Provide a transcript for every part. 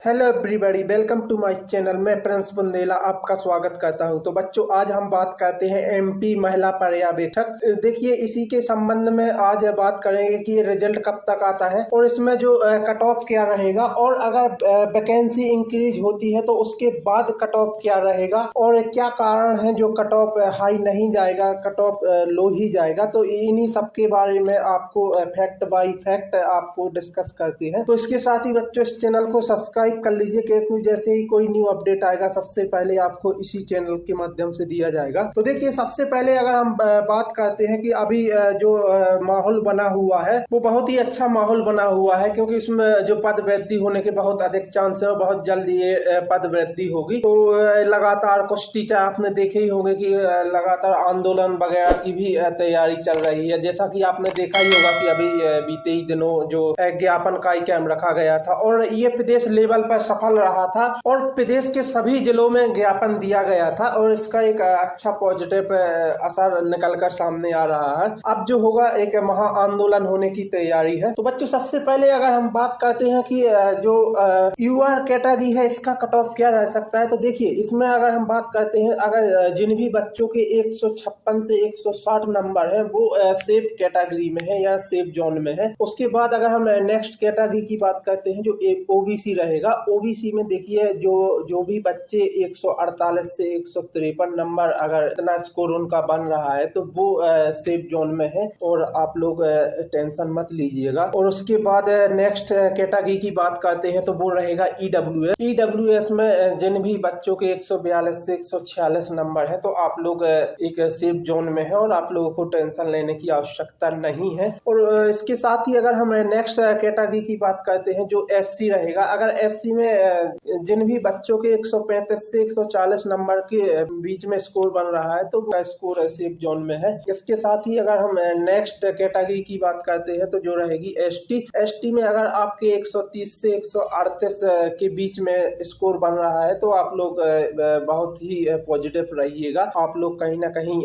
Hello everybody, welcome to my channel. मैं प्रिंस बुंदेला आपका स्वागत करता हूं। तो बच्चों, आज हम बात करते हैं एमपी महिला पर्यवेक्षक। देखिए, इसी के संबंध में आज बात करेंगे कि रिजल्ट कब तक आता है और इसमें जो कट ऑफ क्या रहेगा, और अगर वैकेंसी इंक्रीज होती है तो उसके बाद कट ऑफ क्या रहेगा, और क्या कारण है जो कट ऑफ हाई नहीं जाएगा, कट ऑफ लो ही जाएगा। तो इन्हीं सब के बारे में आपको फैक्ट बाई फैक्ट आपको डिस्कस करते हैं। तो इसके साथ ही बच्चों, इस चैनल को सब्सक्राइब कर लीजिए, क्योंकि जैसे ही कोई न्यू अपडेट आएगा सबसे पहले आपको इसी चैनल के माध्यम से दिया जाएगा। तो देखिए, सबसे पहले अगर हम बात करते हैं कि अभी जो माहौल बना हुआ है वो बहुत ही अच्छा माहौल बना हुआ है, क्योंकि इसमें जो पद वृद्धि होने के बहुत अधिक चांस है और बहुत जल्दी ये पद वृद्धि होगी। तो लगातार कुछ टीचर आपने देखे ही होंगे कि लगातार आंदोलन वगैरह की भी तैयारी चल रही है। जैसा कि आपने देखा ही होगा कि अभी बीते ही दिनों जो ज्ञापन कार्यक्रम रखा गया था और ये प्रदेश लेवल पर सफल रहा था और प्रदेश के सभी जिलों में ज्ञापन दिया गया था और इसका एक अच्छा पॉजिटिव असर निकलकर सामने आ रहा है। अब जो होगा एक महा आंदोलन होने की तैयारी है। तो बच्चों, सबसे पहले अगर हम बात करते हैं कि जो यूआर कैटेगरी है इसका कट ऑफ क्या रह सकता है, तो देखिए, इसमें अगर हम बात करते हैं, अगर जिन भी बच्चों के 156 से 160 नंबर है वो सेफ कैटेगरी में है या सेफ जोन में है। उसके बाद अगर हम नेक्स्ट कैटेगरी की बात करते हैं जो ओबीसी रहेगा, ओबीसी में देखिए जो भी बच्चे 148 से 153 नंबर अगर इतना स्कोर उनका बन रहा है तो वो सेफ जोन में है और आप लोग टेंशन मत लीजिएगा। और उसके बाद नेक्स्ट कैटेगरी की बात करते हैं तो वो रहेगा ईडब्ल्यूएस में जिन भी बच्चों के 142 से 146 नंबर है तो आप लोग एक सेफ जोन में है और आप लोगों को टेंशन लेने की आवश्यकता नहीं है। और इसके साथ ही अगर हम नेक्स्ट कैटेगरी की बात करते हैं जो एससी रहेगा, अगर एससी में जिन भी बच्चों के 135 से 140 नंबर के बीच में स्कोर बन रहा है तो वो स्कोर सेफ जोन में है। इसके साथ ही अगर हम नेक्स्ट कैटेगरी की बात करते हैं तो जो रहेगी एसटी में अगर आपके 130 से 138 के बीच में स्कोर बन रहा है तो आप लोग बहुत ही पॉजिटिव रहिएगा, आप लोग कहीं ना कहीं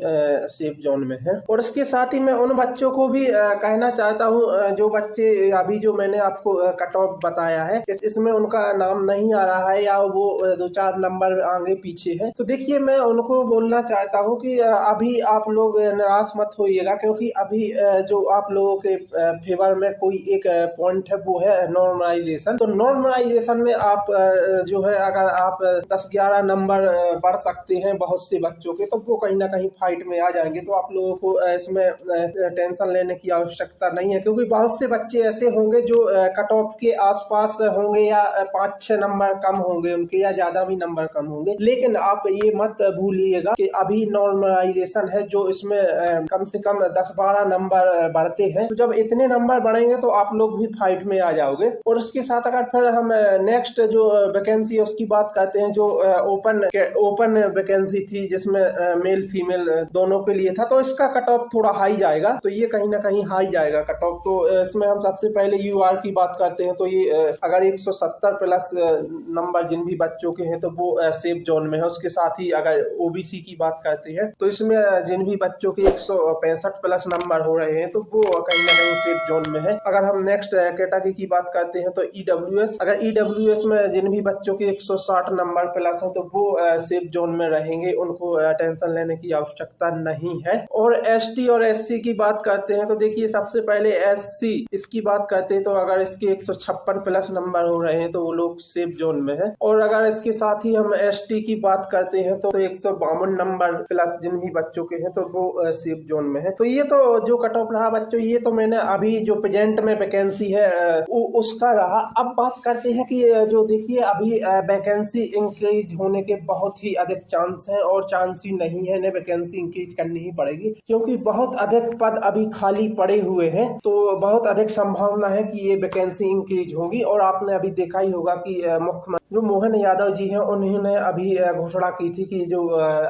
सेफ जोन में है। और इसके साथ ही मैं उन बच्चों को भी कहना चाहता हूँ जो बच्चे अभी जो मैंने आपको कट ऑफ बताया है इसमें उनका नाम नहीं आ रहा है या वो 2-4 नंबर आगे पीछे है, तो देखिए, मैं उनको बोलना चाहता हूँ कि अभी आप लोग निराश मत होइएगा, क्योंकि अभी जो आप लोगों के फेवर में कोई एक पॉइंट है वो है नॉर्मलाइजेशन। तो नॉर्मलाइजेशन में आप जो है अगर आप 10-11 नंबर बढ़ सकते हैं बहुत से बच्चों के, तो वो कहीं ना कहीं फाइट में आ जाएंगे। तो आप लोगों को इसमें टेंशन लेने की आवश्यकता नहीं है, क्योंकि बहुत से बच्चे ऐसे होंगे जो कट ऑफ के आसपास होंगे या 5-6 नंबर कम होंगे उनके या ज्यादा भी नंबर कम होंगे। लेकिन आप ये मत भूलिएगा कि अभी नॉर्मलाइजेशन है जो इसमें कम से कम 10-12 नंबर बढ़ते हैं। तो जब इतने नंबर बढ़ेंगे तो आप लोग भी फाइट में आ जाओगे। और उसके साथ अगर फिर हम नेक्स्ट जो वैकेंसी है उसकी बात करते हैं, जो ओपन वैकेंसी थी जिसमें मेल फीमेल दोनों के लिए था, तो इसका कट ऑफ थोड़ा हाई जाएगा। तो ये कहीं ना कहीं हाई जाएगा कट ऑफ। तो इसमें हम सबसे पहले यूआर की बात करते हैं तो ये अगर 170 प्लस नंबर जिन भी बच्चों के हैं तो वो सेफ जोन में है। उसके साथ ही अगर ओबीसी की बात करते हैं तो इसमें जिन भी बच्चों के 165 प्लस नंबर हो रहे हैं तो वो कहीं ना कहीं सेफ जोन में है। अगर हम नेक्स्ट कैटेगरी की बात करते हैं तो ईडब्ल्यूएस, अगर ईडब्ल्यूएस में जिन भी बच्चों के 160 नंबर प्लस है तो वो सेफ जोन में रहेंगे, उनको टेंशन लेने की आवश्यकता नहीं है। और एसटी और एससी की बात करते हैं तो देखिए, सबसे पहले एससी इसकी बात करते हैं तो अगर इसके 156 प्लस नंबर हो रहे हैं तो वो लोग सेफ जोन में है। और अगर इसके साथ ही हम एसटी की बात करते हैं तो 152 नंबर प्लस जिन भी बच्चों के हैं तो वो सेफ जोन में है। तो ये तो जो कट ऑफ रहा बच्चों, ये तो मैंने अभी जो प्रेजेंट में वैकेंसी है उसका रहा। अब बात करते हैं कि जो देखिए अभी वैकेंसी इंक्रीज होने के बहुत ही अधिक चांस है और चांस ही नहीं है, वैकेंसी इंक्रीज करनी ही पड़ेगी, क्योंकि बहुत अधिक पद अभी खाली पड़े हुए हैं। तो बहुत अधिक संभावना है कि ये वैकेंसी इंक्रीज होगी। और आपने अभी देखा ही होगा कि मुख्यमंत्री जो मोहन यादव जी हैं उन्होंने अभी घोषणा की थी कि जो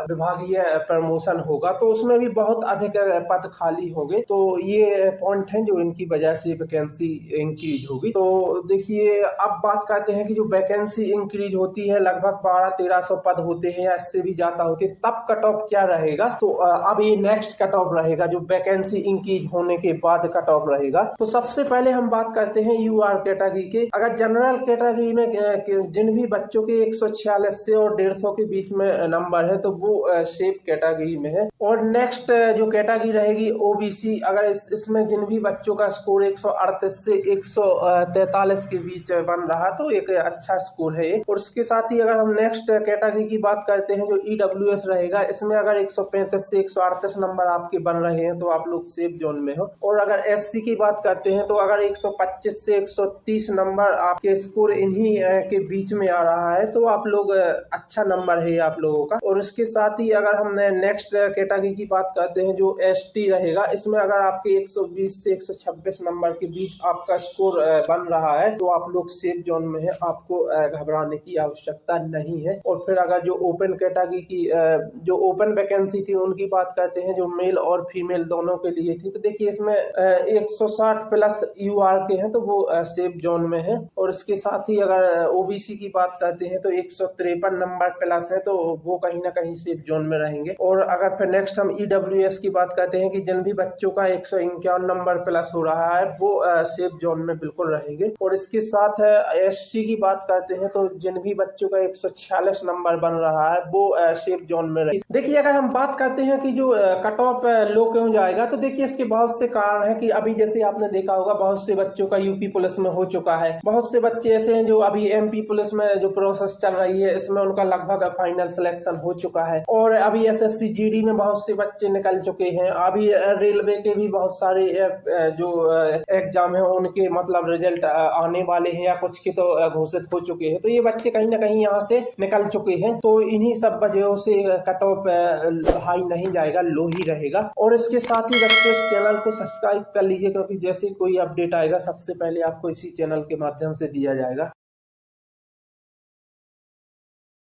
विभागीय प्रमोशन होगा तो उसमें भी बहुत अधिक पद खाली होंगे। तो ये पॉइंट है जो इनकी वजह से वैकेंसी इंक्रीज होगी। तो देखिए, अब बात करते हैं कि जो वैकेंसी इंक्रीज होती है लगभग 1200-1300 पद होते हैं या इससे भी ज्यादा होते हैं, तब कट ऑफ क्या रहेगा। तो अब ये नेक्स्ट कट ऑफ रहेगा जो वैकेंसी इंक्रीज होने के बाद कट ऑफ रहेगा। तो सबसे पहले हम बात करते हैं यूआर कैटेगरी के। अगर जनरल कैटेगरी कैटेगरी में जिन भी बच्चों के 146 से और 150 के बीच में नंबर है तो वो सेफ कैटेगरी में है। और नेक्स्ट जो कैटेगरी रहेगी ओबीसी, अगर इसमें जिन भी बच्चों का स्कोर 138 से 143 के बीच बन रहा तो एक अच्छा स्कोर है। और उसके साथ ही अगर हम नेक्स्ट कैटेगरी की बात करते हैं जो ईडब्ल्यूएस रहेगा, इसमें अगर 135 से 138 नंबर आपके बन रहे हैं तो आप लोग सेफ जोन में हो। और अगर एससी की बात करते हैं तो अगर 125 से 130 नंबर आपके स्कोर इन्हीं के बीच में आ रहा है तो आप लोग अच्छा नंबर है आप लोगों का। और उसके साथ ही अगर हम नेक्स्ट कैटेगरी की बात करते हैं जो एसटी रहेगा, इसमें अगर आपके 120 से 126 नंबर के बीच आपका स्कोर बन रहा है तो आप लोग सेफ जोन में है, आपको घबराने की आवश्यकता नहीं है। और फिर अगर जो ओपन कैटेगरी की जो ओपन वैकेंसी थी उनकी बात करते हैं जो मेल और फीमेल दोनों के लिए थी, तो देखिए इसमें 160 प्लस यूआर के हैं तो वो सेफ जोन में है। और इसके साथ ही अगर ओबीसी की बात करते हैं तो 153 नंबर प्लस है तो वो कहीं ना कहीं सेफ जोन में रहेंगे। और अगर फिर नेक्स्ट हम ईडब्ल्यूएस की बात करते हैं कि जिन भी बच्चों का 151 नंबर प्लस हो रहा है वो सेफ जोन में बिल्कुल रहेंगे। और इसके साथ एससी की बात करते हैं तो जिन भी बच्चों का 146 नंबर बन रहा है वो सेफ जोन में रहेंगे। देखिए अगर हम बात करते हैं कि जो कट ऑफ लो क्यों जाएगा, तो देखिए इसके बहुत से कारण हैं कि अभी जैसे आपने देखा होगा बहुत से बच्चों का यूपी पुलिस में हो चुका है, बहुत से बच्चे ऐसे हैं जो अभी एमपी पुलिस में जो प्रोसेस चल रही है इसमें उनका लगभग फाइनल सिलेक्शन हो चुका है। और अभी एसएससी जीडी में बहुत से बच्चे निकल चुके हैं, अभी रेलवे के भी बहुत सारे जो एग्जाम है उनके मतलब रिजल्ट आने वाले हैं या कुछ के तो घोषित हो चुके हैं, तो ये बच्चे कहीं ना कहीं यहाँ से निकल चुके हैं। तो इन्हीं सब वजहों से कट ऑफ हाई नहीं जाएगा, लो ही रहेगा। और इसके साथ ही बच्चों इस चैनल को सब्सक्राइब कर लीजिए क्योंकि जैसे कोई अपडेट आएगा सबसे पहले आपको इसी चैनल के माध्यम से दिया जाएगा।